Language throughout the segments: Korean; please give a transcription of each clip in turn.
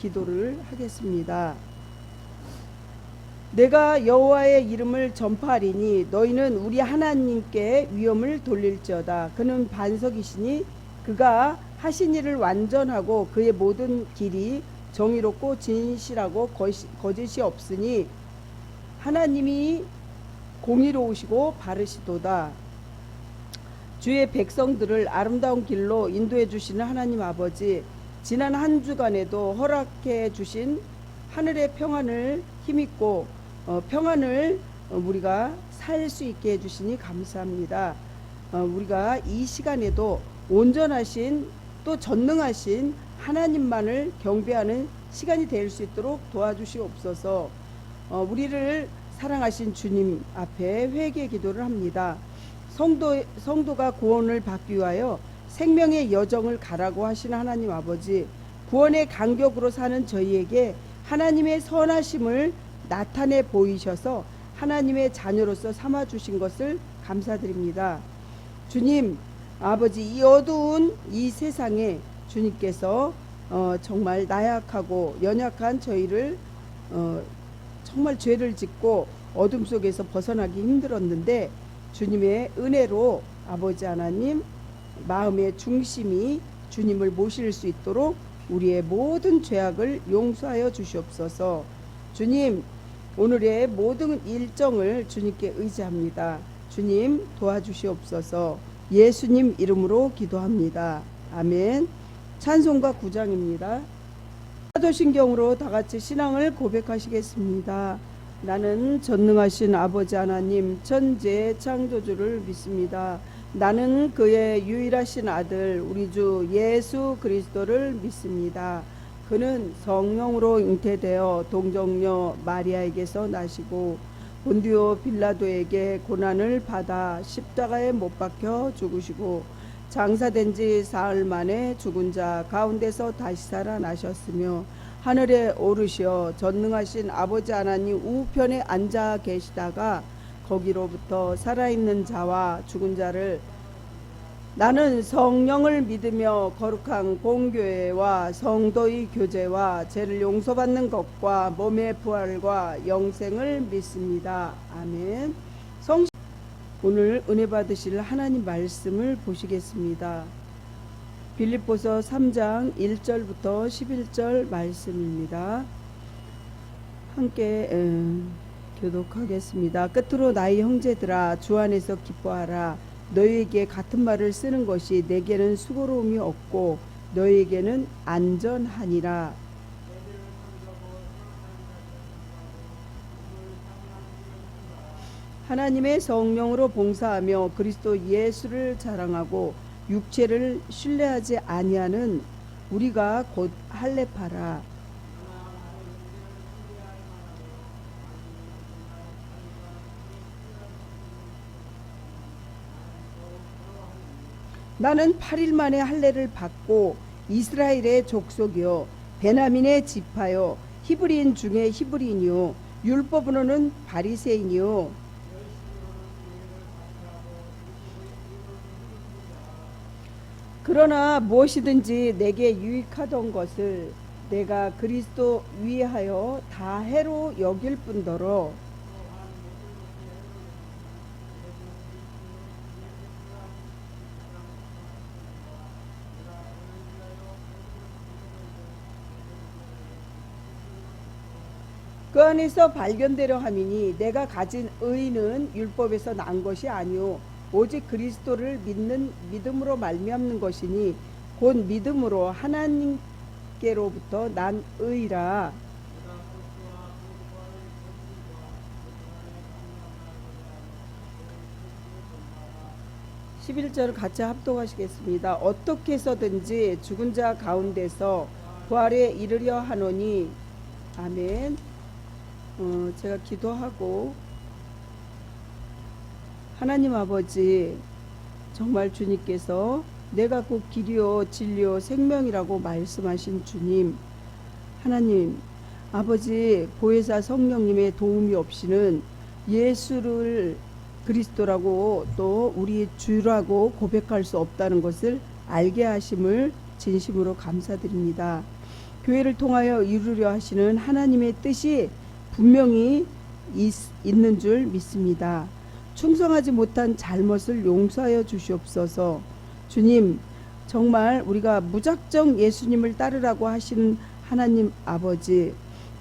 기도를 하겠습니다. 내가 여호와의 이름을 전파하리니 너희는 우리 하나님께 위엄을 돌릴지어다. 그는 반석이시니 그가 하신 일을 완전하고 그의 모든 길이 정의롭고 진실하고 거짓이 없으니 하나님이 공의로우시고 바르시도다. 주의 백성들을 아름다운 길로 인도해 주시는 하나님 아버지, 지난 한 주간에도 허락해 주신 하늘의 평안을 힘입고 평안을 우리가 살 수 있게 해주시니 감사합니다. 우리가 이 시간에도 온전하신 또 전능하신 하나님만을 경배하는 시간이 될 수 있도록 도와주시옵소서. 우리를 사랑하신 주님 앞에 회개 기도를 합니다. 성도가 구원을 받기 위하여 생명의 여정을 가라고 하시는 하나님 아버지, 구원의 간격으로 사는 저희에게 하나님의 선하심을 나타내 보이셔서 하나님의 자녀로서 삼아주신 것을 감사드립니다. 주님 아버지, 이 어두운 이 세상에 주님께서 정말 나약하고 연약한 저희를 정말 죄를 짓고 어둠 속에서 벗어나기 힘들었는데 주님의 은혜로 아버지 하나님 마음의 중심이 주님을 모실 수 있도록 우리의 모든 죄악을 용서하여 주시옵소서. 주님, 오늘의 모든 일정을 주님께 의지합니다. 주님 도와주시옵소서. 예수님 이름으로 기도합니다. 아멘. 찬송가 9장입니다. 사도신경으로 다같이 신앙을 고백하시겠습니다. 나는 전능하신 아버지 하나님 천지의 창조주를 믿습니다. 나는 그의 유일하신 아들 우리 주 예수 그리스도를 믿습니다. 그는 성령으로 잉태되어 동정녀 마리아에게서 나시고 본디오 빌라도에게 고난을 받아 십자가에 못 박혀 죽으시고 장사된 지 사흘 만에 죽은 자 가운데서 다시 살아나셨으며 하늘에 오르시어 전능하신 아버지 하나님 우편에 앉아 계시다가 거기로부터 살아있는 자와 죽은 자를 나는 성령을 믿으며 거룩한 공교회와 성도의 교제와 죄를 용서받는 것과 몸의 부활과 영생을 믿습니다. 아멘. 오늘 은혜 받으실 하나님 말씀을 보시겠습니다. 빌립보서 3장 1절부터 11절 말씀입니다. 함께 교독하겠습니다. 끝으로 나의 형제들아 주 안에서 기뻐하라. 너희에게 같은 말을 쓰는 것이 내게는 수고로움이 없고 너희에게는 안전하니라. 하나님의 성령으로 봉사하며 그리스도 예수를 자랑하고 육체를 신뢰하지 아니하는 우리가 곧 할례파라. 나는 8일 만에 할례를 받고 이스라엘의 족속이요 베냐민의 지파요 히브리인 중에 히브리인이요 율법으로는 바리새인이요 그러나 무엇이든지 내게 유익하던 것을 내가 그리스도 위하여 다 해로 여길 뿐더러 그 안에서 발견되려 함이니 내가 가진 의는 율법에서 난 것이 아니오 오직 그리스도를 믿는 믿음으로 말미암는 것이니 곧 믿음으로 하나님께로부터 난 의라. 11절을 같이 합독하시겠습니다. 어떻게 해서든지 죽은 자 가운데서 부활에 이르려 하노니 아멘. 제가 기도하고 하나님 아버지 정말 주님께서 내가 곧 길이요 진리요 생명이라고 말씀하신 주님 하나님 아버지 보혜사 성령님의 도움이 없이는 예수를 그리스도라고 또 우리 주라고 고백할 수 없다는 것을 알게 하심을 진심으로 감사드립니다. 교회를 통하여 이루려 하시는 하나님의 뜻이 분명히 있는 줄 믿습니다. 충성하지 못한 잘못을 용서하여 주시옵소서. 주님, 정말 우리가 무작정 예수님을 따르라고 하시는 하나님 아버지,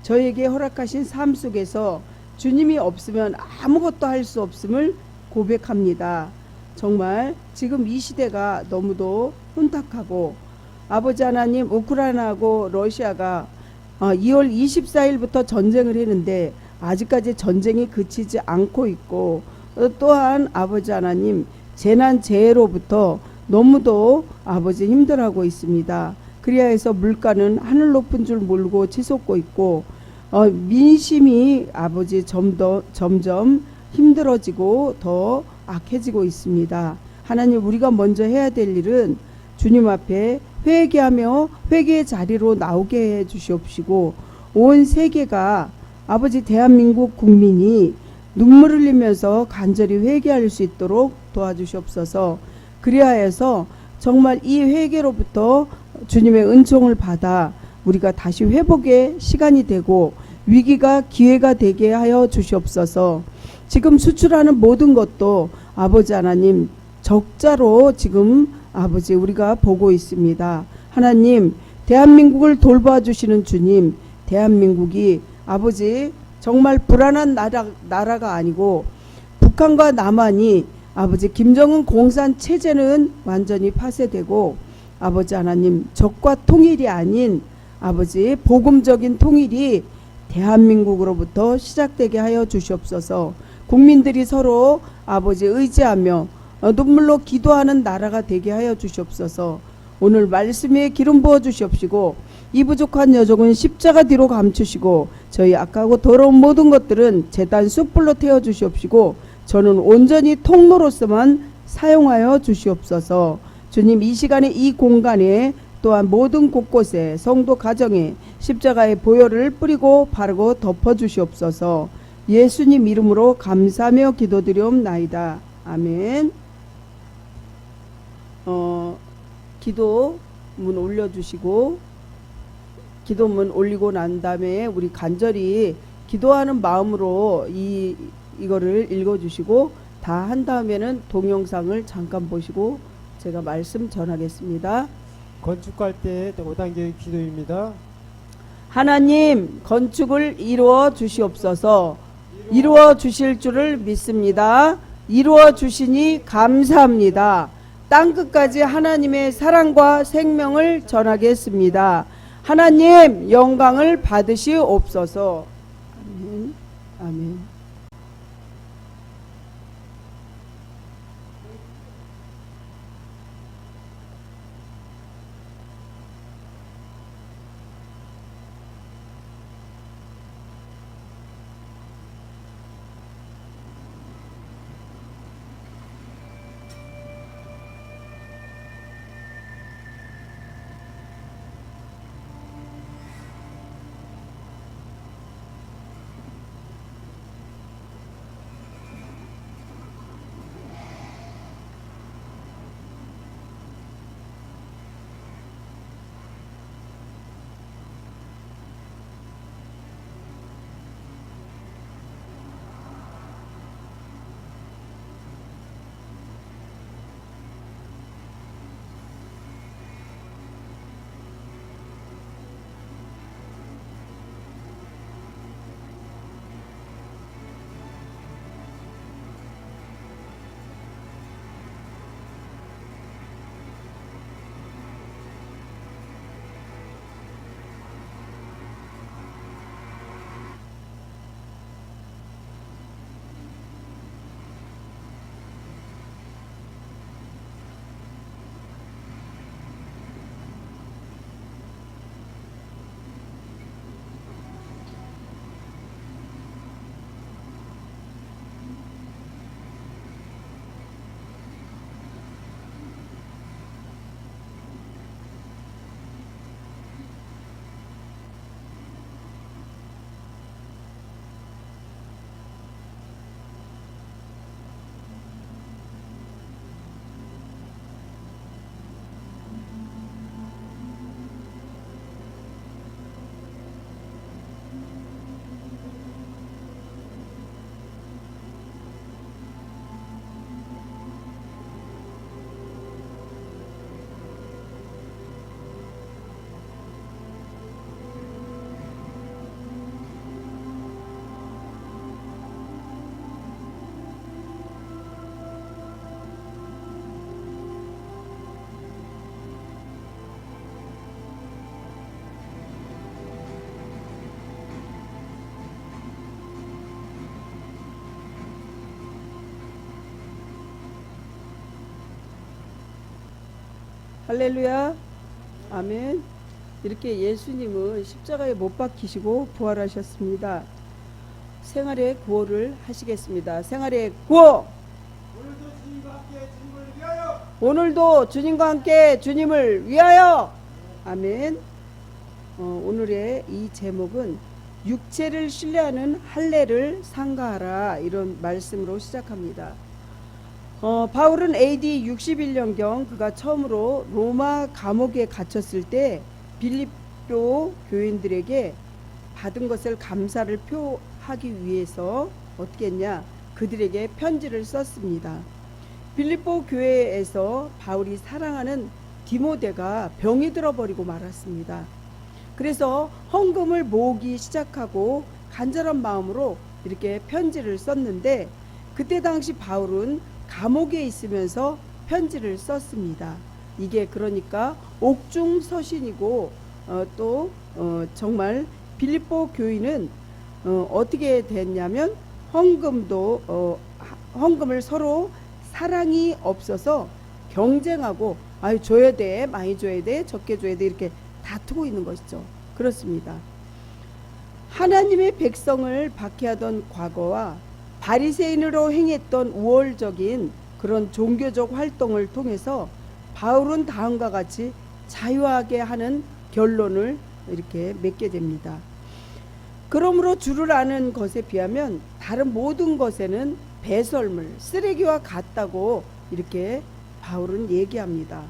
저에게 허락하신 삶 속에서 주님이 없으면 아무것도 할 수 없음을 고백합니다. 정말 지금 이 시대가 너무도 혼탁하고, 아버지 하나님, 우크라이나하고 러시아가 2월 24일부터 전쟁을 했는데 아직까지 전쟁이 그치지 않고 있고, 또한 아버지 하나님, 재난재해로부터 너무도 아버지 힘들어하고 있습니다. 그리하여서 물가는 하늘 높은 줄 모르고 치솟고 있고, 민심이 아버지 점점 힘들어지고 더 악해지고 있습니다. 하나님, 우리가 먼저 해야 될 일은 주님 앞에 회개하며 회개의 자리로 나오게 해 주시옵시고, 온 세계가 아버지 대한민국 국민이 눈물을 흘리면서 간절히 회개할 수 있도록 도와주시옵소서. 그리하여서 정말 이 회개로부터 주님의 은총을 받아 우리가 다시 회복의 시간이 되고 위기가 기회가 되게 하여 주시옵소서. 지금 수출하는 모든 것도 아버지 하나님 적자로 지금 아버지 우리가 보고 있습니다. 하나님, 대한민국을 돌봐주시는 주님, 대한민국이 아버지 정말 불안한 나라가 아니고 북한과 남한이 아버지 김정은 공산 체제는 완전히 파쇄되고, 아버지 하나님 적과 통일이 아닌 아버지 복음적인 통일이 대한민국으로부터 시작되게 하여 주시옵소서. 국민들이 서로 아버지 의지하며 눈물로 기도하는 나라가 되게 하여 주시옵소서. 오늘 말씀에 기름 부어 주시옵시고, 이 부족한 여종은 십자가 뒤로 감추시고, 저희 악하고 더러운 모든 것들은 제단 숯불로 태워 주시옵시고, 저는 온전히 통로로서만 사용하여 주시옵소서. 주님, 이 시간에 이 공간에 또한 모든 곳곳에 성도 가정에 십자가의 보혈을 뿌리고 바르고 덮어 주시옵소서. 예수님 이름으로 감사하며 기도드리옵나이다. 아멘. 기도문 올려주시고, 기도문 올리고 난 다음에 우리 간절히 기도하는 마음으로 이거를 읽어주시고, 다 한 다음에는 동영상을 잠깐 보시고 제가 말씀 전하겠습니다. 건축할 때 5단계 기도입니다. 하나님, 건축을 이루어 주시옵소서. 이루어 주실 줄을 믿습니다. 이루어 주시니 감사합니다. 땅끝까지 하나님의 사랑과 생명을 전하겠습니다. 하나님, 영광을 받으시옵소서. 아멘. 아멘. 할렐루야. 아멘. 이렇게 예수님은 십자가에 못 박히시고 부활하셨습니다. 생활의 구호를 하시겠습니다. 생활의 구호. 오늘도 주님과 함께 주님을 위하여. 아멘. 오늘의 이 제목은 육체를 신뢰하는 할례를 상가하라, 이런 말씀으로 시작합니다. 바울은 AD 61년경 그가 처음으로 로마 감옥에 갇혔을 때 빌립보 교인들에게 받은 것을 감사를 표하기 위해서 어떻게 했냐, 그들에게 편지를 썼습니다. 빌립보 교회에서 바울이 사랑하는 디모데가 병이 들어버리고 말았습니다. 그래서 헌금을 모으기 시작하고 간절한 마음으로 이렇게 편지를 썼는데, 그때 당시 바울은 감옥에 있으면서 편지를 썼습니다. 이게 그러니까 옥중서신이고, 또 정말 빌립보 교인은 어떻게 됐냐면 헌금을 서로 사랑이 없어서 경쟁하고, 아유 줘야 돼, 많이 줘야 돼, 적게 줘야 돼, 이렇게 다투고 있는 것이죠. 그렇습니다. 하나님의 백성을 박해하던 과거와 바리새인으로 행했던 우월적인 그런 종교적 활동을 통해서 바울은 다음과 같이 자유하게 하는 결론을 이렇게 맺게 됩니다. 그러므로 주를 아는 것에 비하면 다른 모든 것에는 배설물, 쓰레기와 같다고 이렇게 바울은 얘기합니다.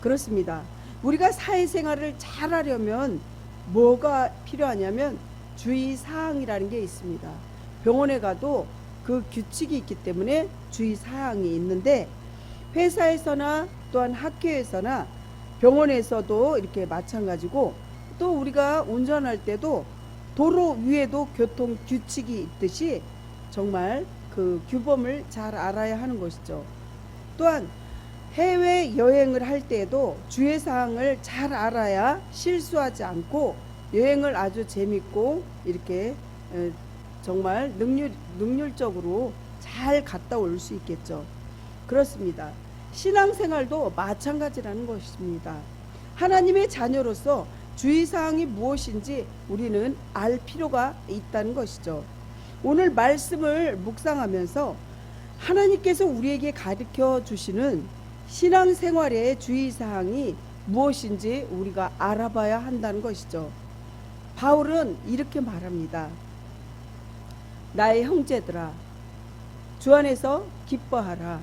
그렇습니다. 우리가 사회생활을 잘 하려면 뭐가 필요하냐면 주의사항이라는 게 있습니다. 병원에 가도 그 규칙이 있기 때문에 주의사항이 있는데, 회사에서나 또한 학교에서나 병원에서도 이렇게 마찬가지고, 또 우리가 운전할 때도 도로 위에도 교통 규칙이 있듯이 정말 그 규범을 잘 알아야 하는 것이죠. 또한 해외 여행을 할 때에도 주의사항을 잘 알아야 실수하지 않고 여행을 아주 재밌고 이렇게 정말 능률적으로 잘 갔다 올 수 있겠죠. 그렇습니다. 신앙생활도 마찬가지라는 것입니다. 하나님의 자녀로서 주의사항이 무엇인지 우리는 알 필요가 있다는 것이죠. 오늘 말씀을 묵상하면서 하나님께서 우리에게 가르쳐 주시는 신앙생활의 주의사항이 무엇인지 우리가 알아봐야 한다는 것이죠. 바울은 이렇게 말합니다. 나의 형제들아, 주 안에서 기뻐하라,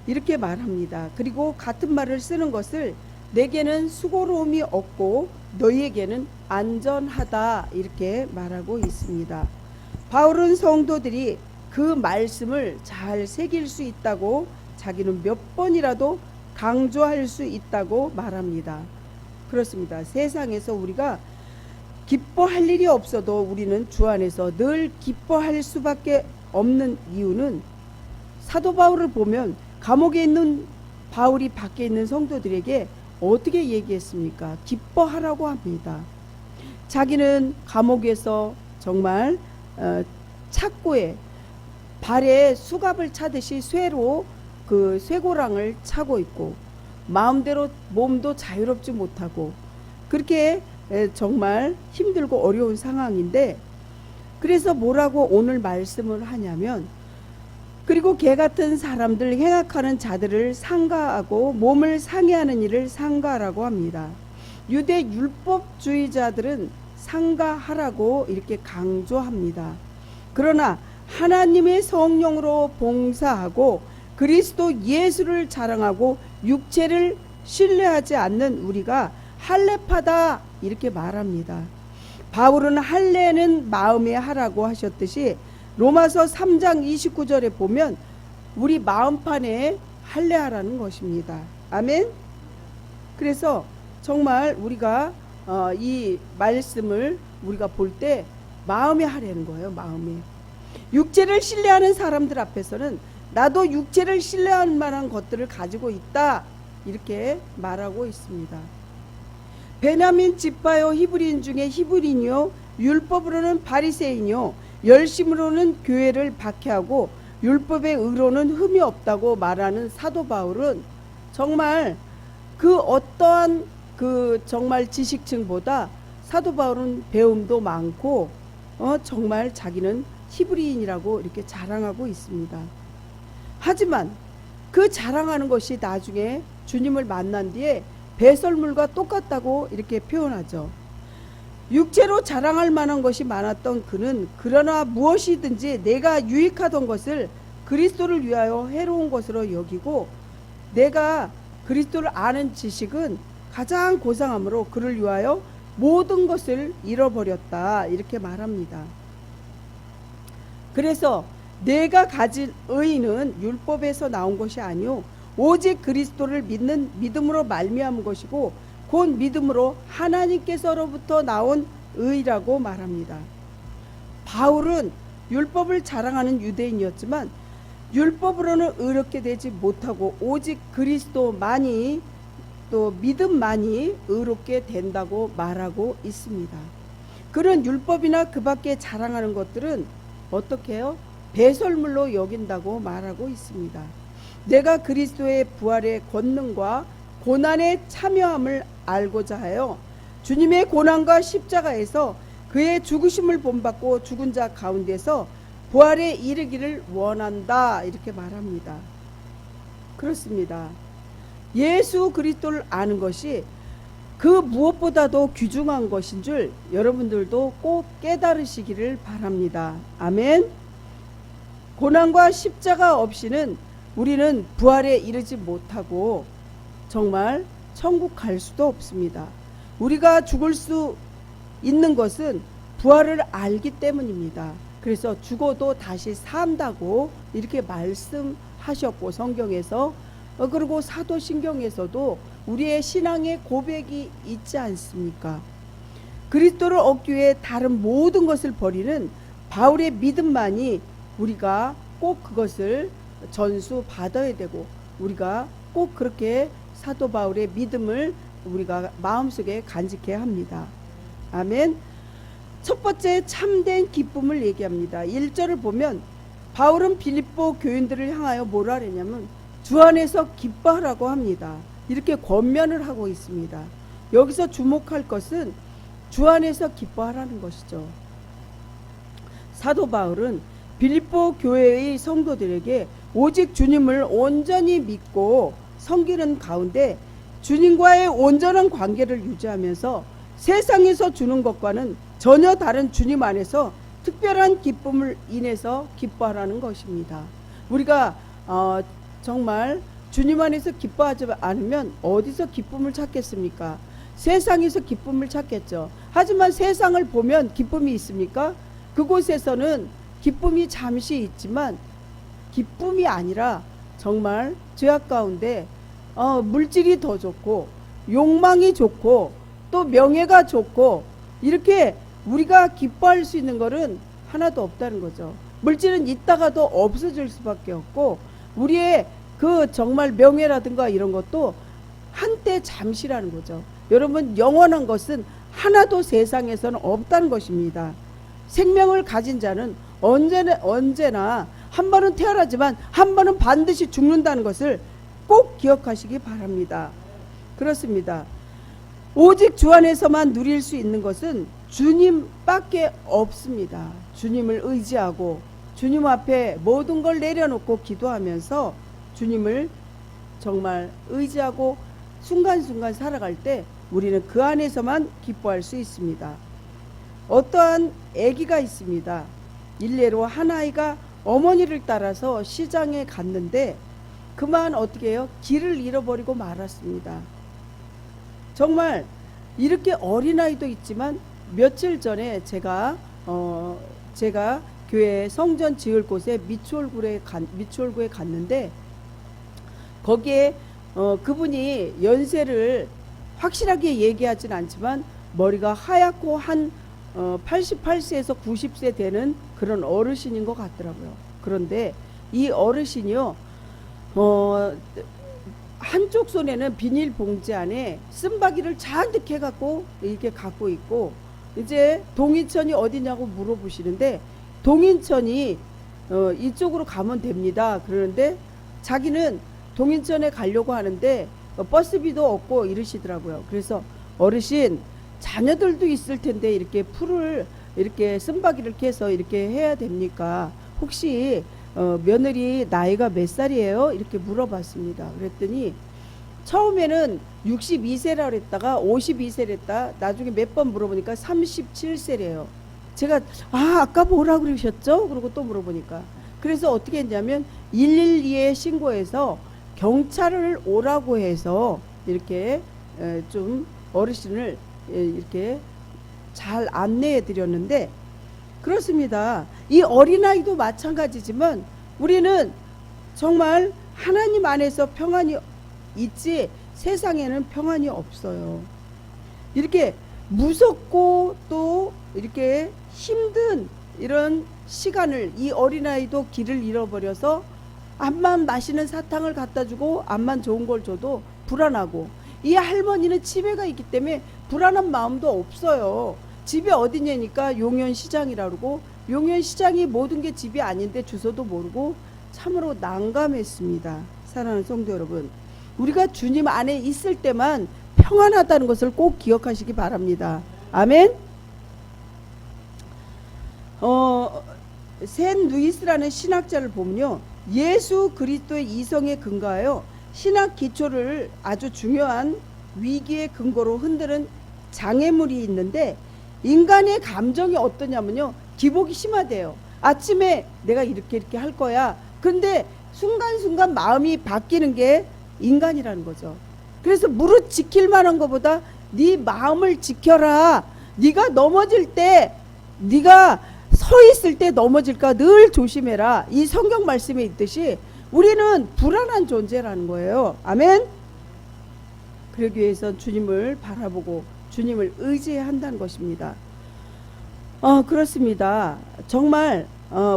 이렇게 말합니다. 그리고 같은 말을 쓰는 것을 내게는 수고로움이 없고 너희에게는 안전하다, 이렇게 말하고 있습니다. 바울은 성도들이 그 말씀을 잘 새길 수 있다고 자기는 몇 번이라도 강조할 수 있다고 말합니다. 그렇습니다. 세상에서 우리가 기뻐할 일이 없어도 우리는 주 안에서 늘 기뻐할 수밖에 없는 이유는, 사도 바울을 보면 감옥에 있는 바울이 밖에 있는 성도들에게 어떻게 얘기했습니까? 기뻐하라고 합니다. 자기는 감옥에서 정말 착고에 발에 수갑을 차듯이 쇠로 그 쇠고랑을 차고 있고, 마음대로 몸도 자유롭지 못하고, 그렇게 정말 힘들고 어려운 상황인데, 그래서 뭐라고 오늘 말씀을 하냐면, 그리고 개 같은 사람들 행악하는 자들을 상가하고 몸을 상해하는 일을 상가라고 합니다. 유대 율법주의자들은 상가하라고 이렇게 강조합니다. 그러나 하나님의 성령으로 봉사하고 그리스도 예수를 자랑하고 육체를 신뢰하지 않는 우리가 할례파다, 이렇게 말합니다. 바울은 할례는 마음에 하라고 하셨듯이 로마서 3장 29절에 보면 우리 마음판에 할례하라는 것입니다. 아멘. 그래서 정말 우리가 이 말씀을 우리가 볼 때 마음에 하라는 거예요. 마음에. 육체를 신뢰하는 사람들 앞에서는 나도 육체를 신뢰할 만한 것들을 가지고 있다, 이렇게 말하고 있습니다. 베냐민 지파요 히브리인 중에 히브리인이요, 율법으로는 바리새인이요, 열심으로는 교회를 박해하고 율법의 의로는 흠이 없다고 말하는 사도 바울은 정말 그 어떠한 그 정말 지식층보다 사도 바울은 배움도 많고 정말 자기는 히브리인이라고 이렇게 자랑하고 있습니다. 하지만 그 자랑하는 것이 나중에 주님을 만난 뒤에 배설물과 똑같다고 이렇게 표현하죠. 육체로 자랑할 만한 것이 많았던 그는 그러나 무엇이든지 내가 유익하던 것을 그리스도를 위하여 해로운 것으로 여기고 내가 그리스도를 아는 지식은 가장 고상함으로 그를 위하여 모든 것을 잃어버렸다 이렇게 말합니다. 그래서 내가 가진 의는 율법에서 나온 것이 아니요 오직 그리스도를 믿는 믿음으로 말미암은 것이고 곧 믿음으로 하나님께서로부터 나온 의라고 말합니다. 바울은 율법을 자랑하는 유대인이었지만 율법으로는 의롭게 되지 못하고 오직 그리스도만이 또 믿음만이 의롭게 된다고 말하고 있습니다. 그런 율법이나 그 밖에 자랑하는 것들은 어떻게 해요? 배설물로 여긴다고 말하고 있습니다. 내가 그리스도의 부활의 권능과 고난에 참여함을 알고자 하여 주님의 고난과 십자가에서 그의 죽으심을 본받고 죽은 자 가운데서 부활에 이르기를 원한다 이렇게 말합니다. 그렇습니다. 예수 그리스도를 아는 것이 그 무엇보다도 귀중한 것인 줄 여러분들도 꼭 깨달으시기를 바랍니다. 아멘. 고난과 십자가 없이는 우리는 부활에 이르지 못하고 정말 천국 갈 수도 없습니다. 우리가 죽을 수 있는 것은 부활을 알기 때문입니다. 그래서 죽어도 다시 산다고 이렇게 말씀하셨고 성경에서 그리고 사도신경에서도 우리의 신앙의 고백이 있지 않습니까? 그리스도를 얻기 위해 다른 모든 것을 버리는 바울의 믿음만이 우리가 꼭 그것을 전수 받아야 되고 우리가 꼭 그렇게 사도 바울의 믿음을 우리가 마음속에 간직해야 합니다. 아멘. 첫 번째 참된 기쁨을 얘기합니다. 1절을 보면 바울은 빌립보 교인들을 향하여 뭐라 그러냐면 주 안에서 기뻐하라고 합니다. 이렇게 권면을 하고 있습니다. 여기서 주목할 것은 주 안에서 기뻐하라는 것이죠. 사도 바울은 빌립보 교회의 성도들에게 오직 주님을 온전히 믿고 섬기는 가운데 주님과의 온전한 관계를 유지하면서 세상에서 주는 것과는 전혀 다른 주님 안에서 특별한 기쁨을 인해서 기뻐하라는 것입니다. 우리가 정말 주님 안에서 기뻐하지 않으면 어디서 기쁨을 찾겠습니까? 세상에서 기쁨을 찾겠죠. 하지만 세상을 보면 기쁨이 있습니까? 그곳에서는 기쁨이 잠시 있지만 기쁨이 아니라 정말 죄악 가운데 물질이 더 좋고 욕망이 좋고 또 명예가 좋고 이렇게 우리가 기뻐할 수 있는 것은 하나도 없다는 거죠. 물질은 있다가도 없어질 수밖에 없고 우리의 그 정말 명예라든가 이런 것도 한때 잠시라는 거죠. 여러분 영원한 것은 하나도 세상에서는 없다는 것입니다. 생명을 가진 자는 언제나 한 번은 태어나지만 한 번은 반드시 죽는다는 것을 꼭 기억하시기 바랍니다. 그렇습니다. 오직 주 안에서만 누릴 수 있는 것은 주님밖에 없습니다. 주님을 의지하고 주님 앞에 모든 걸 내려놓고 기도하면서 주님을 정말 의지하고 순간순간 살아갈 때 우리는 그 안에서만 기뻐할 수 있습니다. 어떠한 아기가 있습니다. 일례로 한 아이가 어머니를 따라서 시장에 갔는데 그만 어떻게 해요? 길을 잃어버리고 말았습니다. 정말 이렇게 어린아이도 있지만 며칠 전에 제가 교회 성전 지을 곳에 미추홀구에 갔는데 거기에 그분이 연세를 확실하게 얘기하진 않지만 머리가 하얗고 한 88세에서 90세 되는 그런 어르신인 것 같더라고요. 그런데 이 어르신이요 한쪽 손에는 비닐봉지 안에 쓴바귀를 잔뜩 해갖고 이렇게 갖고 있고 이제 동인천이 어디냐고 물어보시는데 동인천이 이쪽으로 가면 됩니다. 그러는데 자기는 동인천에 가려고 하는데 버스비도 없고 이러시더라고요. 그래서 어르신 자녀들도 있을 텐데 이렇게 풀을 이렇게 쓴바귀를 캐서 이렇게 해야 됩니까? 혹시 며느리 나이가 몇 살이에요? 이렇게 물어봤습니다. 그랬더니 처음에는 62세라 그랬다가 52세랬다. 나중에 몇 번 물어보니까 37세래요. 제가 아까 뭐라 그러셨죠? 그러고 또 물어보니까 그래서 어떻게 했냐면 112에 신고해서 경찰을 오라고 해서 이렇게 좀 어르신을 이렇게 잘 안내해 드렸는데 그렇습니다. 이 어린아이도 마찬가지지만 우리는 정말 하나님 안에서 평안이 있지 세상에는 평안이 없어요. 이렇게 무섭고 또 이렇게 힘든 이런 시간을 이 어린아이도 길을 잃어버려서 암만 맛있는 사탕을 갖다 주고 암만 좋은 걸 줘도 불안하고 이 할머니는 집에가 있기 때문에 불안한 마음도 없어요. 집이 어디냐니까 용현시장이라 그러고 용현시장이 모든 게 집이 아닌데 주소도 모르고 참으로 난감했습니다. 사랑하는 성도 여러분, 우리가 주님 안에 있을 때만 평안하다는 것을 꼭 기억하시기 바랍니다. 아멘. 샌 루이스라는 신학자를 보면요, 예수 그리스도의 이성에 근거하여 신학 기초를 아주 중요한 위기의 근거로 흔드는 장애물이 있는데 인간의 감정이 어떠냐면요, 기복이 심하대요. 아침에 내가 이렇게 할 거야. 근데 순간순간 마음이 바뀌는 게 인간이라는 거죠. 그래서 무릇 지킬 만한 것보다 네 마음을 지켜라. 네가 넘어질 때, 네가 서 있을 때 넘어질까 늘 조심해라. 이 성경 말씀에 있듯이 우리는 불안한 존재라는 거예요. 아멘. 그러기 위해서 주님을 바라보고 주님을 의지해야 한다는 것입니다. 그렇습니다. 정말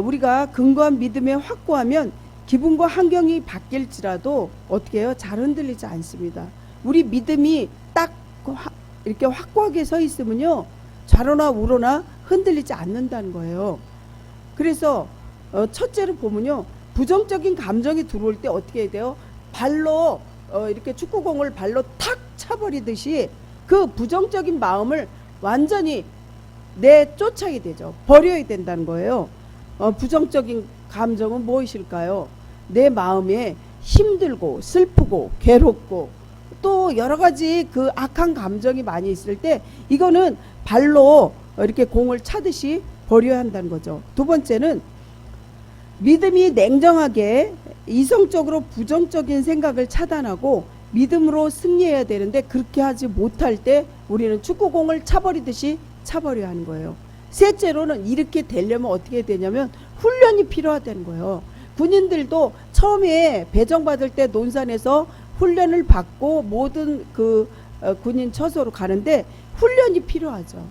우리가 근거한 믿음에 확고하면 기분과 환경이 바뀔지라도 어떻게 해요? 잘 흔들리지 않습니다. 우리 믿음이 딱 이렇게 확고하게 서 있으면요, 좌로나 우로나 흔들리지 않는다는 거예요. 그래서 첫째로 보면요, 부정적인 감정이 들어올 때 어떻게 해야 돼요? 발로 이렇게 축구공을 발로 탁 차버리듯이 그 부정적인 마음을 완전히 내쫓아야 되죠. 버려야 된다는 거예요. 부정적인 감정은 무엇일까요? 내 마음에 힘들고 슬프고 괴롭고 또 여러 가지 그 악한 감정이 많이 있을 때 이거는 발로 이렇게 공을 차듯이 버려야 한다는 거죠. 두 번째는 믿음이 냉정하게 이성적으로 부정적인 생각을 차단하고 믿음으로 승리해야 되는데 그렇게 하지 못할 때 우리는 축구공을 차버리듯이 차버려야 하는 거예요. 셋째로는 이렇게 되려면 어떻게 되냐면 훈련이 필요하다는 거예요. 군인들도 처음에 배정받을 때 논산에서 훈련을 받고 모든 그 군인 처소로 가는데 훈련이 필요하죠.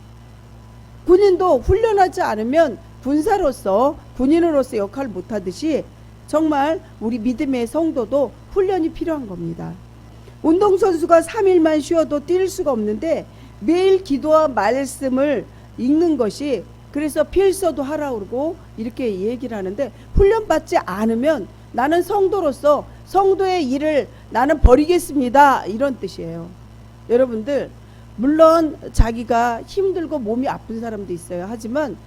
군인도 훈련하지 않으면 군사로서 군인으로서 역할을 못하듯이 정말 우리 믿음의 성도도 훈련이 필요한 겁니다. 운동선수가 3일만 쉬어도 뛸 수가 없는데 매일 기도와 말씀을 읽는 것이 그래서 필서도 하라고 그러고 이렇게 얘기를 하는데 훈련받지 않으면 나는 성도로서 성도의 일을 나는 버리겠습니다, 이런 뜻이에요. 여러분들 물론 자기가 힘들고 몸이 아픈 사람도 있어요. 하지만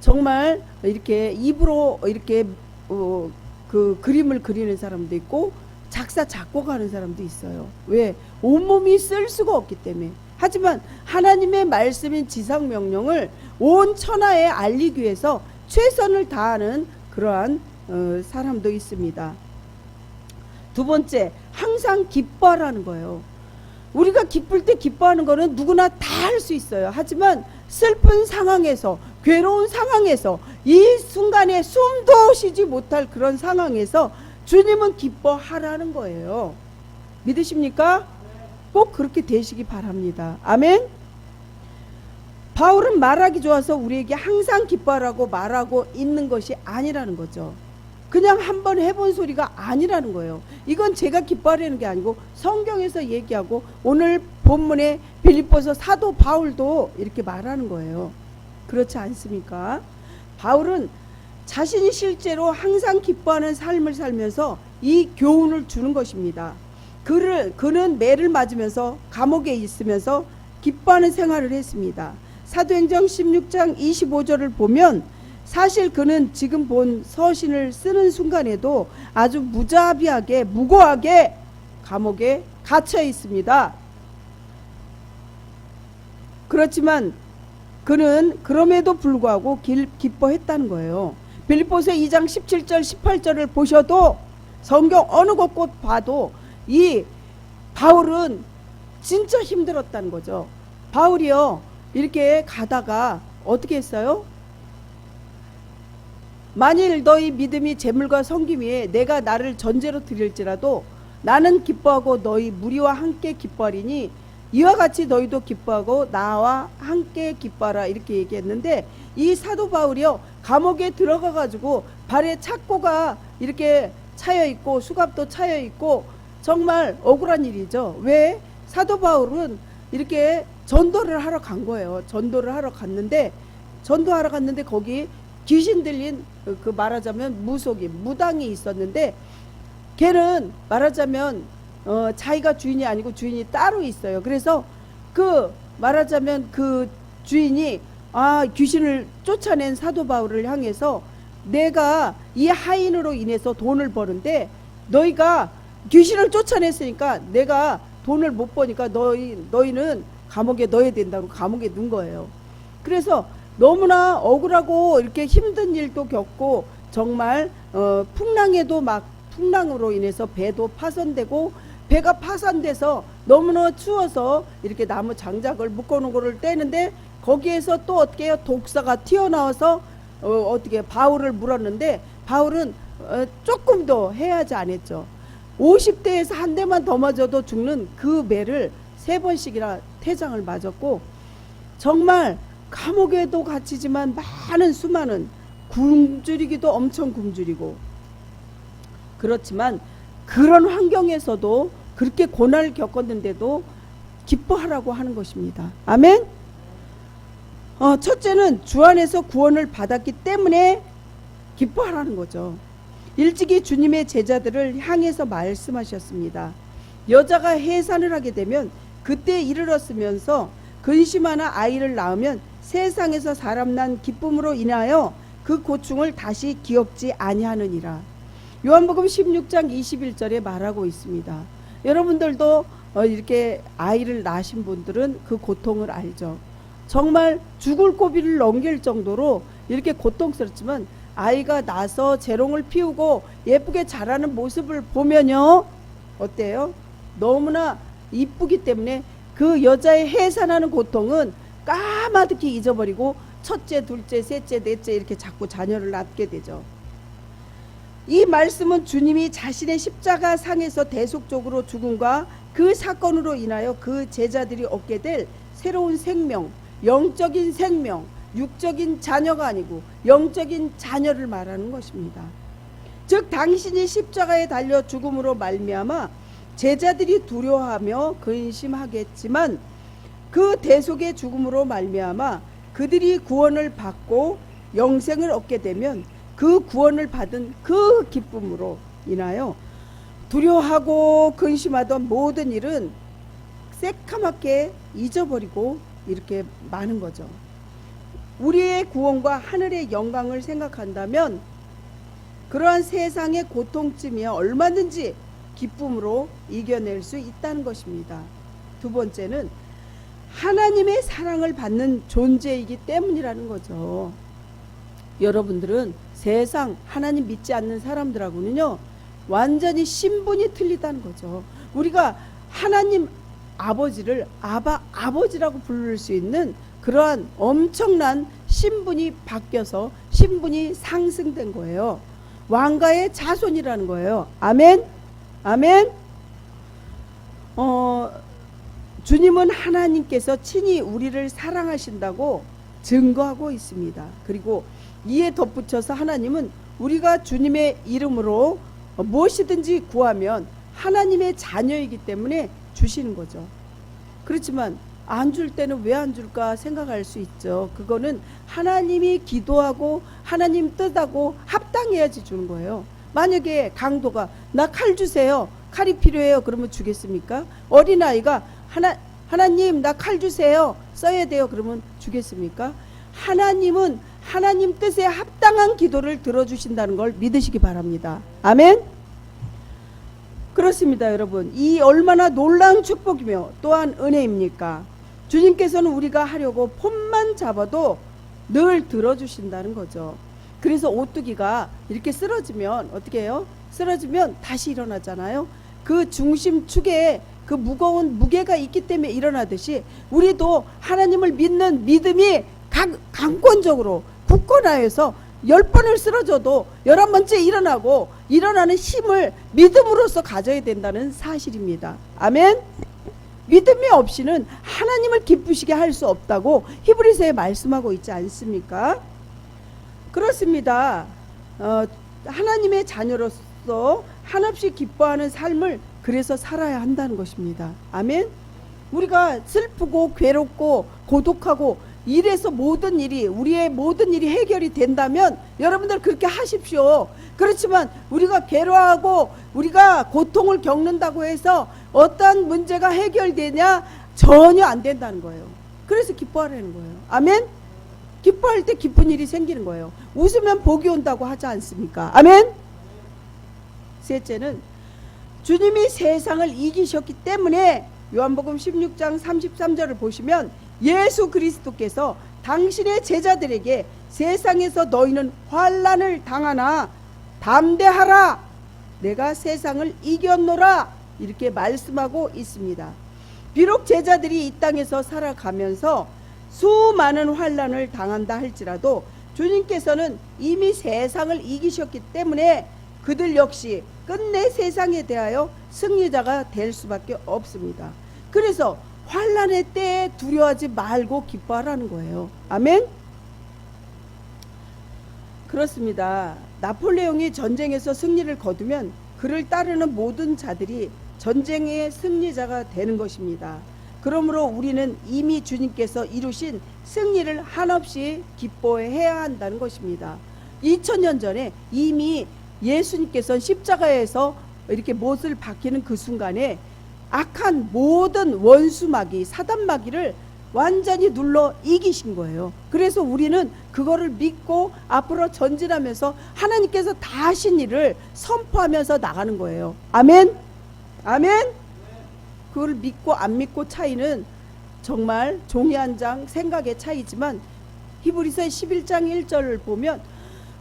정말 이렇게 입으로 이렇게 그 그림을 그리는 사람도 있고 작사 작곡하는 사람도 있어요. 왜? 온몸이 쓸 수가 없기 때문에. 하지만 하나님의 말씀인 지상명령을 온 천하에 알리기 위해서 최선을 다하는 그러한 사람도 있습니다. 두 번째, 항상 기뻐하라는 거예요. 우리가 기쁠 때 기뻐하는 거는 누구나 다 할 수 있어요. 하지만 슬픈 상황에서, 괴로운 상황에서, 이 순간에 숨도 쉬지 못할 그런 상황에서 주님은 기뻐하라는 거예요. 믿으십니까? 꼭 그렇게 되시기 바랍니다. 아멘. 바울은 말하기 좋아서 우리에게 항상 기뻐하라고 말하고 있는 것이 아니라는 거죠. 그냥 한번 해본 소리가 아니라는 거예요. 이건 제가 기뻐하려는 게 아니고 성경에서 얘기하고 오늘 본문에 빌립보서 사도 바울도 이렇게 말하는 거예요. 그렇지 않습니까? 바울은 자신이 실제로 항상 기뻐하는 삶을 살면서 이 교훈을 주는 것입니다. 그는 매를 맞으면서 감옥에 있으면서 기뻐하는 생활을 했습니다. 사도행전 16장 25절을 보면 사실 그는 지금 본 서신을 쓰는 순간에도 아주 무자비하게 무고하게 감옥에 갇혀 있습니다. 그렇지만 그는 그럼에도 불구하고 기뻐했다는 거예요. 빌립보서 2장 17절 18절을 보셔도 성경 어느 곳 봐도 이 바울은 진짜 힘들었다는 거죠. 바울이요 이렇게 가다가 어떻게 했어요? 만일 너희 믿음이 재물과 섬김 위에 내가 나를 전제로 드릴지라도 나는 기뻐하고 너희 무리와 함께 기뻐하리니 이와 같이 너희도 기뻐하고 나와 함께 기뻐하라 이렇게 얘기했는데 이 사도 바울이요 감옥에 들어가 가지고 발에 착고가 이렇게 차여 있고 수갑도 차여 있고 정말 억울한 일이죠. 왜? 사도 바울은 이렇게 전도를 하러 간 거예요. 전도를 하러 갔는데 거기 귀신 들린 그 말하자면 무당이 있었는데 걔는 말하자면 자기가 주인이 아니고 주인이 따로 있어요. 그래서 그 말하자면 그 주인이 귀신을 쫓아낸 사도 바울을 향해서 내가 이 하인으로 인해서 돈을 버는데 너희가 귀신을 쫓아냈으니까 내가 돈을 못 버니까 너희는 감옥에 넣어야 된다고 감옥에 넣은 거예요. 그래서 너무나 억울하고 이렇게 힘든 일도 겪고 정말 풍랑에도 막 풍랑으로 인해서 배도 파손되고 배가 파손돼서 너무나 추워서 이렇게 나무 장작을 묶어놓은 거를 떼는데 거기에서 또 어떻게 해요? 독사가 튀어나와서 어떻게 바울을 물었는데 바울은 조금 더 해야지 안 했죠. 50대에서 한 대만 더 맞아도 죽는 그 매를 3번씩이나 태장을 맞았고 정말 감옥에도 갇히지만 수많은 굶주리기도 엄청 굶주리고 그렇지만 그런 환경에서도 그렇게 고난을 겪었는데도 기뻐하라고 하는 것입니다. 아멘. 첫째는 주 안에서 구원을 받았기 때문에 기뻐하라는 거죠. 일찍이 주님의 제자들을 향해서 말씀하셨습니다. 여자가 해산을 하게 되면 그때 이르렀으면서 근심하나 아이를 낳으면 세상에서 사람 난 기쁨으로 인하여 그 고충을 다시 기억지 아니하느니라. 요한복음 16장 21절에 말하고 있습니다. 여러분들도 이렇게 아이를 낳으신 분들은 그 고통을 알죠. 정말 죽을 고비를 넘길 정도로 이렇게 고통스럽지만 아이가 나서 재롱을 피우고 예쁘게 자라는 모습을 보면요 어때요? 너무나 이쁘기 때문에 그 여자의 해산하는 고통은 까마득히 잊어버리고 첫째, 둘째, 셋째, 넷째 이렇게 자꾸 자녀를 낳게 되죠. 이 말씀은 주님이 자신의 십자가 상에서 대속적으로 죽음과 그 사건으로 인하여 그 제자들이 얻게 될 새로운 생명, 영적인 생명, 육적인 자녀가 아니고 영적인 자녀를 말하는 것입니다. 즉 당신이 십자가에 달려 죽음으로 말미암아 제자들이 두려워하며 근심하겠지만 그 대속의 죽음으로 말미암아 그들이 구원을 받고 영생을 얻게 되면 그 구원을 받은 그 기쁨으로 인하여 두려워하고 근심하던 모든 일은 새카맣게 잊어버리고 이렇게 마는 거죠. 우리의 구원과 하늘의 영광을 생각한다면 그러한 세상의 고통쯤이야 얼마든지 기쁨으로 이겨낼 수 있다는 것입니다. 두 번째는 하나님의 사랑을 받는 존재이기 때문이라는 거죠. 여러분들은 세상 하나님 믿지 않는 사람들하고는요 완전히 신분이 틀리다는 거죠. 우리가 하나님 아버지를 아버지라고 부를 수 있는 그러한 엄청난 신분이 바뀌어서 신분이 상승된 거예요. 왕가의 자손이라는 거예요. 아멘. 아멘. 주님은 하나님께서 친히 우리를 사랑하신다고 증거하고 있습니다. 그리고 이에 덧붙여서 하나님은 우리가 주님의 이름으로 무엇이든지 구하면 하나님의 자녀이기 때문에 주시는 거죠. 그렇지만 안 줄 때는 왜 안 줄까 생각할 수 있죠. 그거는 하나님이 기도하고 하나님 뜻하고 합당해야지 주는 거예요. 만약에 강도가 나 칼 주세요. 칼이 필요해요. 그러면 주겠습니까? 어린아이가 하나님 나 칼 주세요. 써야 돼요. 그러면 주겠습니까? 하나님은 하나님 뜻에 합당한 기도를 들어주신다는 걸 믿으시기 바랍니다. 아멘. 그렇습니다, 여러분. 이 얼마나 놀라운 축복이며 또한 은혜입니까? 주님께서는 우리가 하려고 폰만 잡아도 늘 들어주신다는 거죠. 그래서 오뚜기가 이렇게 쓰러지면 어떻게 해요? 쓰러지면 다시 일어나잖아요. 그 중심축에 그 무거운 무게가 있기 때문에 일어나듯이 우리도 하나님을 믿는 믿음이 강권적으로 굳건하여서 10번을 쓰러져도 11번째 일어나고 일어나는 힘을 믿음으로써 가져야 된다는 사실입니다. 아멘. 믿음이 없이는 하나님을 기쁘시게 할 수 없다고 히브리서에 말씀하고 있지 않습니까? 그렇습니다. 하나님의 자녀로서 한없이 기뻐하는 삶을 그래서 살아야 한다는 것입니다. 아멘. 우리가 슬프고 괴롭고 고독하고 이래서 모든 일이 우리의 모든 일이 해결이 된다면 여러분들 그렇게 하십시오. 그렇지만 우리가 괴로워하고 우리가 고통을 겪는다고 해서 어떤 문제가 해결되냐? 전혀 안 된다는 거예요. 그래서 기뻐하라는 거예요. 아멘. 기뻐할 때 기쁜 일이 생기는 거예요. 웃으면 복이 온다고 하지 않습니까? 아멘. 셋째는 주님이 세상을 이기셨기 때문에 요한복음 16장 33절을 보시면 예수 그리스도께서 당신의 제자들에게 세상에서 너희는 환난을 당하나 담대하라 내가 세상을 이겼노라 이렇게 말씀하고 있습니다. 비록 제자들이 이 땅에서 살아가면서 수많은 환난을 당한다 할지라도 주님께서는 이미 세상을 이기셨기 때문에 그들 역시 끝내 세상에 대하여 승리자가 될 수밖에 없습니다. 그래서 환난의 때에 두려워하지 말고 기뻐하라는 거예요. 아멘. 그렇습니다. 나폴레옹이 전쟁에서 승리를 거두면 그를 따르는 모든 자들이 전쟁의 승리자가 되는 것입니다. 그러므로 우리는 이미 주님께서 이루신 승리를 한없이 기뻐해야 한다는 것입니다. 2000년 전에 이미 예수님께서 십자가에서 이렇게 못을 박히는 그 순간에 악한 모든 원수마귀 사단마귀를 완전히 눌러 이기신 거예요. 그래서 우리는 그거를 믿고 앞으로 전진하면서 하나님께서 다 하신 일을 선포하면서 나가는 거예요. 아멘. 아멘. 그걸 믿고 안 믿고 차이는 정말 종이 한 장 생각의 차이지만 히브리서 11장 1절을 보면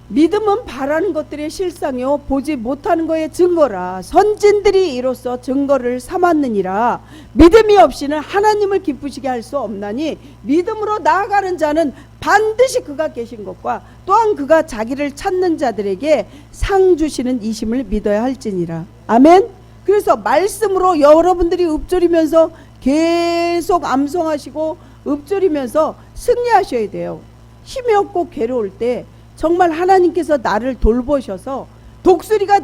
믿음은 바라는 것들의 실상이요 보지 못하는 것의 증거라 선진들이 이로써 증거를 삼았느니라. 믿음이 없이는 하나님을 기쁘시게 할 수 없나니 믿음으로 나아가는 자는 반드시 그가 계신 것과 또한 그가 자기를 찾는 자들에게 상 주시는 이심을 믿어야 할지니라. 아멘. 그래서 말씀으로 여러분들이 읊조리면서 계속 암송하시고 읊조리면서 승리하셔야 돼요. 힘이 없고 괴로울 때 정말 하나님께서 나를 돌보셔서 독수리가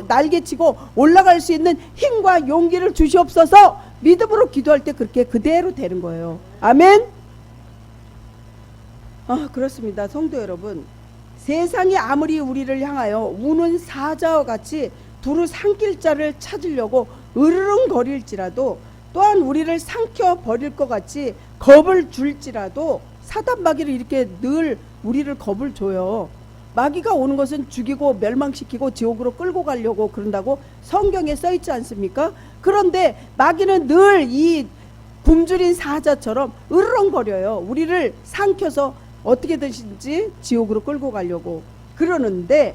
날개치고 올라갈 수 있는 힘과 용기를 주시옵소서 믿음으로 기도할 때 그렇게 그대로 되는 거예요. 아멘. 그렇습니다. 성도 여러분, 세상이 아무리 우리를 향하여 우는 사자와 같이 두루 삼킬 자를 찾으려고 으르렁거릴지라도 또한 우리를 삼켜 버릴 것 같이 겁을 줄지라도 사단 마귀를 이렇게 늘 우리를 겁을 줘요. 마귀가 오는 것은 죽이고 멸망시키고 지옥으로 끌고 가려고 그런다고 성경에 써 있지 않습니까? 그런데 마귀는 늘 이 굶주린 사자처럼 으르렁거려요. 우리를 삼켜서 어떻게 되신지 지옥으로 끌고 가려고 그러는데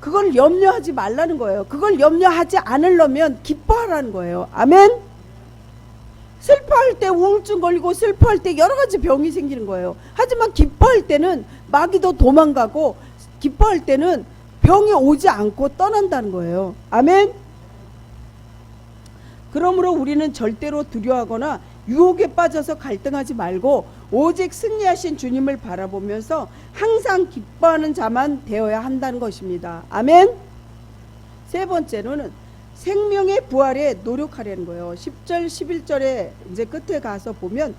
그걸 염려하지 말라는 거예요. 그걸 염려하지 않으려면 기뻐하라는 거예요. 아멘. 슬퍼할 때 우울증 걸리고 슬퍼할 때 여러 가지 병이 생기는 거예요. 하지만 기뻐할 때는 마귀도 도망가고 기뻐할 때는 병이 오지 않고 떠난다는 거예요. 아멘. 그러므로 우리는 절대로 두려워하거나 유혹에 빠져서 갈등하지 말고 오직 승리하신 주님을 바라보면서 항상 기뻐하는 자만 되어야 한다는 것입니다. 아멘. 세 번째로는 생명의 부활에 노력하려는 거예요. 10절 11절에 이제 끝에 가서 보면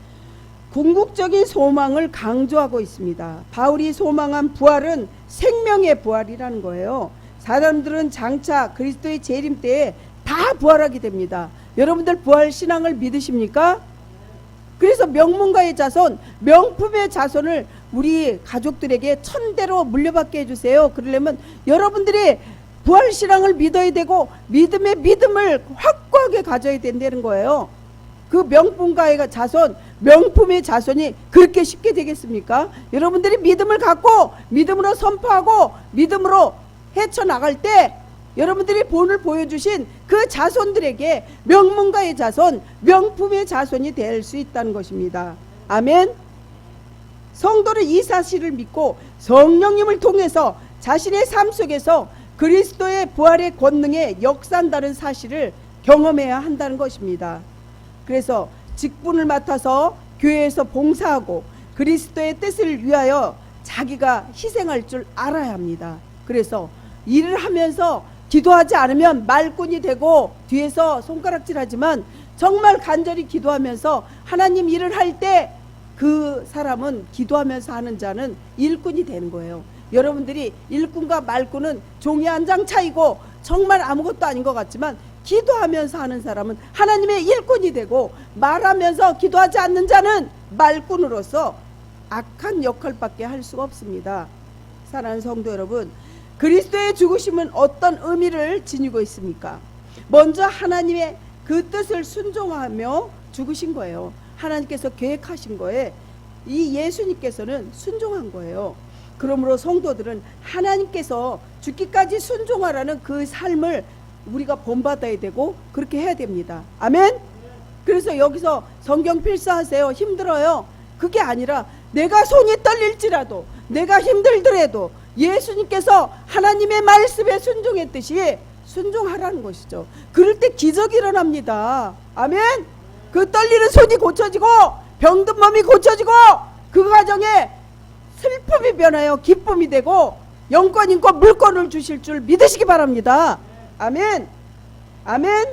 궁극적인 소망을 강조하고 있습니다. 바울이 소망한 부활은 생명의 부활이라는 거예요. 사람들은 장차 그리스도의 재림 때에 다 부활하게 됩니다. 여러분들 부활 신앙을 믿으십니까? 그래서 명문가의 자손, 명품의 자손을 우리 가족들에게 천대로 물려받게 해주세요. 그러려면 여러분들이 부활 신앙을 믿어야 되고 믿음의 믿음을 확고하게 가져야 된다는 거예요. 그 명품가의 자손, 명품의 자손이 그렇게 쉽게 되겠습니까? 여러분들이 믿음을 갖고 믿음으로 선포하고 믿음으로 헤쳐나갈 때 여러분들이 본을 보여주신 그 자손들에게 명문가의 자손, 명품의 자손이 될 수 있다는 것입니다. 아멘. 성도는 이 사실을 믿고 성령님을 통해서 자신의 삶 속에서 그리스도의 부활의 권능에 역사한다는 사실을 경험해야 한다는 것입니다. 그래서 직분을 맡아서 교회에서 봉사하고 그리스도의 뜻을 위하여 자기가 희생할 줄 알아야 합니다. 그래서 일을 하면서 기도하지 않으면 말꾼이 되고 뒤에서 손가락질하지만 정말 간절히 기도하면서 하나님 일을 할 때 그 사람은 기도하면서 하는 자는 일꾼이 되는 거예요. 여러분들이 일꾼과 말꾼은 종이 한 장 차이고 정말 아무것도 아닌 것 같지만 기도하면서 하는 사람은 하나님의 일꾼이 되고 말하면서 기도하지 않는 자는 말꾼으로서 악한 역할밖에 할 수가 없습니다. 사랑하는 성도 여러분, 그리스도의 죽으심은 어떤 의미를 지니고 있습니까? 먼저 하나님의 그 뜻을 순종하며 죽으신 거예요. 하나님께서 계획하신 거에 이 예수님께서는 순종한 거예요. 그러므로 성도들은 하나님께서 죽기까지 순종하라는 그 삶을 우리가 본받아야 되고 그렇게 해야 됩니다. 아멘. 그래서 여기서 성경 필사하세요. 힘들어요. 그게 아니라 내가 손이 떨릴지라도 내가 힘들더라도 예수님께서 하나님의 말씀에 순종했듯이 순종하라는 것이죠. 그럴 때 기적이 일어납니다. 아멘. 그 떨리는 손이 고쳐지고 병든 몸이 고쳐지고 그 과정에 슬픔이 변하여 기쁨이 되고 영권 인권 물권을 주실 줄 믿으시기 바랍니다. 아멘. 아멘.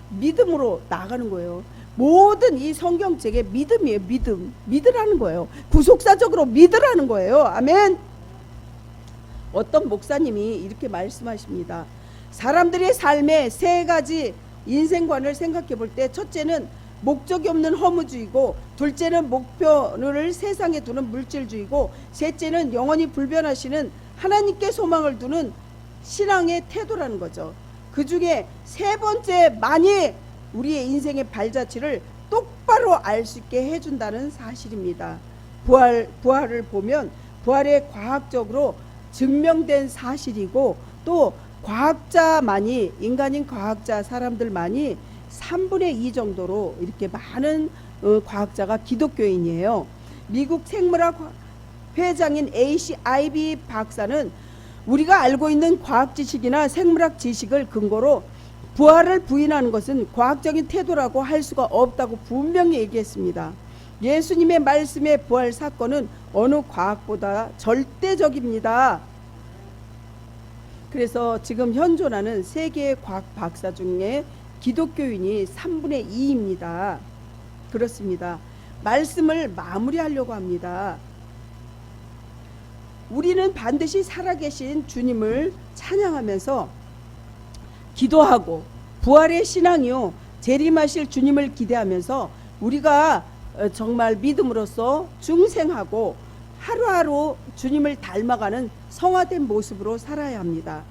믿음으로 나가는 거예요. 모든 이 성경책에 믿음이에요. 믿음. 믿으라는 거예요. 구속사적으로 믿으라는 거예요. 아멘. 어떤 목사님이 이렇게 말씀하십니다. 사람들의 삶의 세 가지 인생관을 생각해 볼 때 첫째는 목적이 없는 허무주의고, 둘째는 목표를 세상에 두는 물질주의고, 셋째는 영원히 불변하시는 하나님께 소망을 두는 신앙의 태도라는 거죠. 그 중에 세 번째만이 우리의 인생의 발자취를 똑바로 알 수 있게 해준다는 사실입니다. 부활을 보면 부활의 과학적으로 증명된 사실이고, 또 과학자만이, 인간인 과학자 사람들만이 3분의 2 정도로 이렇게 많은 과학자가 기독교인이에요. 미국 생물학 회장인 AC 아이비 박사는 우리가 알고 있는 과학 지식이나 생물학 지식을 근거로 부활을 부인하는 것은 과학적인 태도라고 할 수가 없다고 분명히 얘기했습니다. 예수님의 말씀의 부활 사건은 어느 과학보다 절대적입니다. 그래서 지금 현존하는 세계의 과학 박사 중에 기독교인이 3분의 2입니다. 그렇습니다. 말씀을 마무리하려고 합니다. 우리는 반드시 살아계신 주님을 찬양하면서 기도하고 부활의 신앙이요, 재림하실 주님을 기대하면서 우리가 정말 믿음으로써 중생하고 하루하루 주님을 닮아가는 성화된 모습으로 살아야 합니다.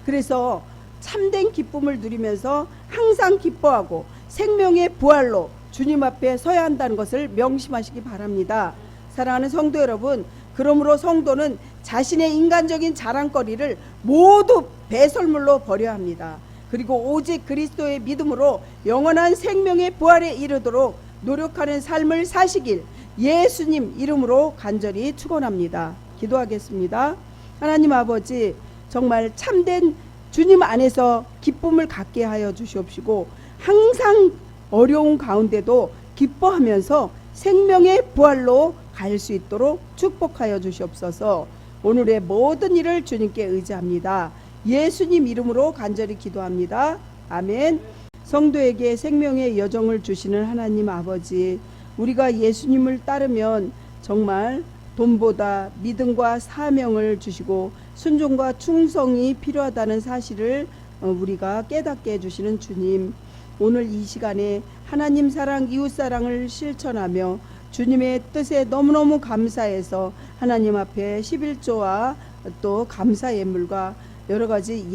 그래서 참된 기쁨을 누리면서 항상 기뻐하고 생명의 부활로 주님 앞에 서야 한다는 것을 명심하시기 바랍니다. 사랑하는 성도 여러분, 그러므로 성도는 자신의 인간적인 자랑거리를 모두 배설물로 버려야 합니다. 그리고 오직 그리스도의 믿음으로 영원한 생명의 부활에 이르도록 노력하는 삶을 사시길 예수님 이름으로 간절히 축원합니다. 기도하겠습니다. 하나님 아버지, 정말 참된 주님 안에서 기쁨을 갖게 하여 주시옵시고, 항상 어려운 가운데도 기뻐하면서 생명의 부활로 갈 수 있도록 축복하여 주시옵소서. 오늘의 모든 일을 주님께 의지합니다. 예수님 이름으로 간절히 기도합니다. 아멘. 성도에게 생명의 여정을 주시는 하나님 아버지, 우리가 예수님을 따르면 정말 돈보다 믿음과 사명을 주시고 순종과 충성이 필요하다는 사실을 우리가 깨닫게 해주시는 주님, 오늘 이 시간에 하나님 사랑, 이웃 사랑을 실천하며 주님의 뜻에 너무너무 감사해서 하나님 앞에 11조와 또 감사 예물과 여러 가지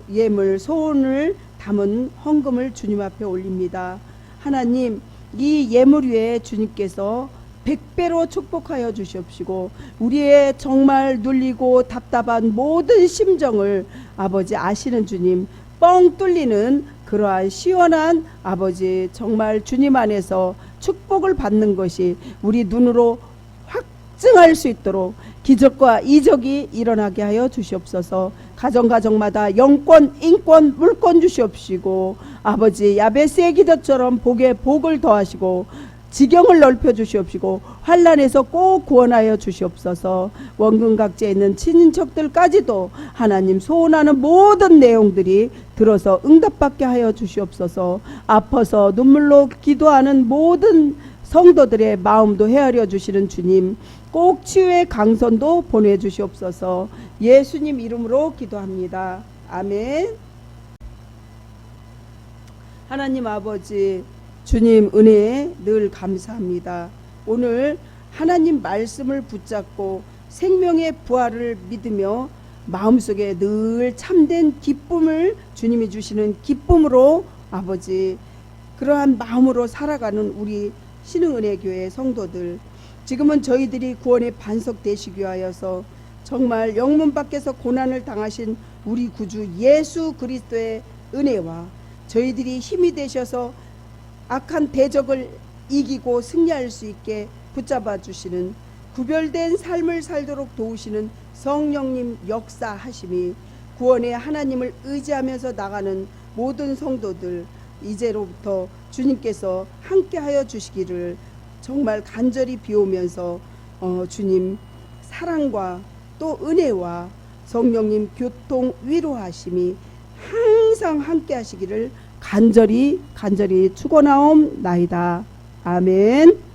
예물, 소원을 담은 헌금을 주님 앞에 올립니다. 하나님, 이 예물 위에 주님께서 100배로 축복하여 주시옵시고 우리의 정말 눌리고 답답한 모든 심정을 아버지 아시는 주님, 뻥 뚫리는 그러한 시원한 아버지 정말 주님 안에서 축복을 받는 것이 우리 눈으로 확증할 수 있도록 기적과 이적이 일어나게 하여 주시옵소서. 가정마다 영권, 인권, 물권 주시옵시고 아버지 야베스의 기도처럼 복에 복을 더하시고 지경을 넓혀 주시옵시고 환난에서 꼭 구원하여 주시옵소서. 원근각지에 있는 친인척들까지도 하나님 소원하는 모든 내용들이 들어서 응답받게 하여 주시옵소서. 아파서 눈물로 기도하는 모든 성도들의 마음도 헤아려 주시는 주님, 꼭 치유의 강선도 보내주시옵소서. 예수님 이름으로 기도합니다. 아멘. 하나님 아버지, 주님 은혜에 늘 감사합니다. 오늘 하나님 말씀을 붙잡고 생명의 부활을 믿으며 마음속에 늘 참된 기쁨을 주님이 주시는 기쁨으로 아버지 그러한 마음으로 살아가는 우리 신흥은혜교회 성도들, 지금은 저희들이 구원의 반석 되시기 위하여서 정말 영문 밖에서 고난을 당하신 우리 구주 예수 그리스도의 은혜와 저희들이 힘이 되셔서 악한 대적을 이기고 승리할 수 있게 붙잡아 주시는 구별된 삶을 살도록 도우시는 성령님 역사하심이 구원의 하나님을 의지하면서 나가는 모든 성도들 이제로부터 주님께서 함께하여 주시기를 정말 간절히 비오면서 주님 사랑과 또 은혜와 성령님 교통 위로하심이 항상 함께 하시기를 간절히 축원하옵나이다. 아멘.